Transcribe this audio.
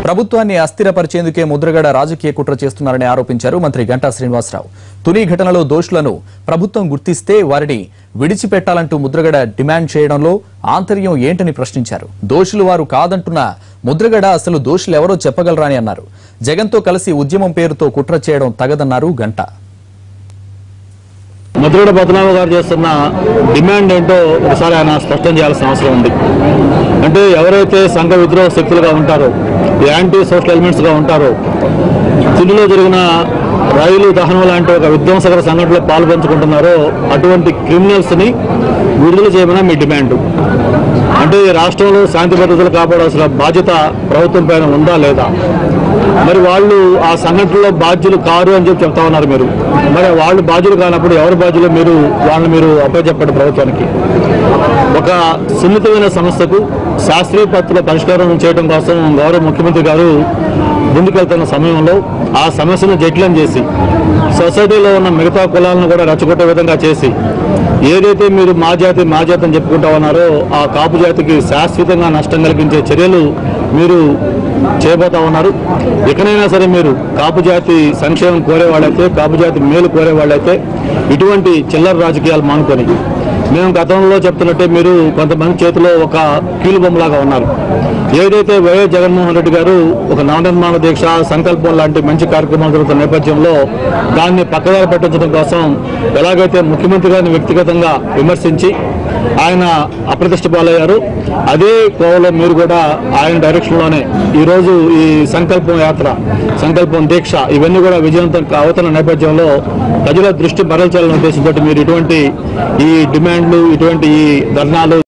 ప్రభుత్వాన్ని అస్థిరపరిచేందుకే ముద్రగడ రాజకీయ కుట్ర చేస్తున్నారని ఆరోపించారు మంత్రి గంటా శ్రీనివాసరావు. తుని ఘటనలో దోషులను ప్రభుత్వం గుర్తిస్తే వారిని విడిచిపెట్టాలంటూ ముద్రగడ డిమాండ్ చేయడంలో ఆంతర్యం ఏంటని ప్రశ్నించారు. దోషులు వారు కాదంటున్న ముద్రగడ అసలు దోషులెవరో చెప్పగలరా అని అన్నారు. జగన్తో కలిసి ఉద్యమం పేరుతో కుట్ర చేయడం తగదన్నారు గంటా. ముద్రగడ పద్మనాభ గారు చేస్తున్న డిమాండ్ ఏంటో ఒకసారి ఆయన స్పష్టం చేయాల్సిన అవసరం ఉంది. అంటే ఎవరైతే సంఘ విద్రోహ శక్తులుగా ఉంటారో, యాంటీ సోషల్ ఎలిమెంట్స్గా ఉంటారో, తునిలో జరిగిన రైలు దహనం లాంటి ఒక విధ్వంసకర సంఘటనలో పాల్పంచుకుంటున్నారో అటువంటి క్రిమినల్స్ని విడుదల చేయమని మీ డిమాండ్. అంటే ఈ రాష్ట్రంలో శాంతి భద్రతలు కాపాడాల్సిన బాధ్యత ప్రభుత్వం పైన ఉందా లేదా? మరి వాళ్ళు ఆ సంఘటనలో బాధ్యులు కారు అని చెప్పి చెప్తా ఉన్నారు మీరు. మరి వాళ్ళు బాధ్యులు కానప్పుడు ఎవరు బాధ్యులు? వాళ్ళని మీరు అప్పచెప్పండి ప్రభుత్వానికి. ఒక సున్నితమైన సమస్యకు శాస్త్రీయ పద్ధతిలో పరిష్కారం చేయడం కోసం గౌరవ ముఖ్యమంత్రి గారు ముందుకెళ్తున్న సమయంలో ఆ సమస్యను జటిలం చేసి సొసైటీలో ఉన్న మిగతా కులాలను కూడా రెచ్చగొట్టే విధంగా చేసి ఏదైతే మీరు మా జాతి అని చెప్పుకుంటా ఉన్నారో ఆ కాపు జాతికి శాశ్వతంగా నష్టం కలిగించే చర్యలు మీరు చేయబోతా ఉన్నారు. ఎక్కడైనా సరే మీరు కాపు జాతి సంక్షేమం కోరేవాళ్ళైతే, కాపు జాతి మేలు కోరేవాళ్ళైతే ఇటువంటి చిల్లర రాజకీయాలు మానుకొని, మేము గతంలో చెప్తున్నట్టే మీరు కొంతమంది చేతిలో ఒక కీలుబొమ్మలాగా ఉన్నారు. ఏదైతే వైఎస్ జగన్మోహన్ రెడ్డి గారు ఒక నవనిర్మాణ దీక్ష, సంకల్పం లాంటి మంచి కార్యక్రమాలు జరుగుతున్న నేపథ్యంలో దాన్ని పక్కదారి పెట్టించడం కోసం ఎలాగైతే ముఖ్యమంత్రి గారిని వ్యక్తిగతంగా విమర్శించి ఆయన అప్రతిష్ట పాలయ్యారు, అదే కోవలో మీరు కూడా ఆయన డైరెక్షన్లోనే ఈరోజు ఈ సంకల్పం యాత్ర, సంకల్పం దీక్ష ఇవన్నీ కూడా విజయవంతం అవుతున్న నేపథ్యంలో ప్రజల దృష్టి మరల్చాలనే ఉద్దేశంతో మీరు ఇటువంటి ఈ డిమాండ్లు, ఇటువంటి ఈ ధర్నాలు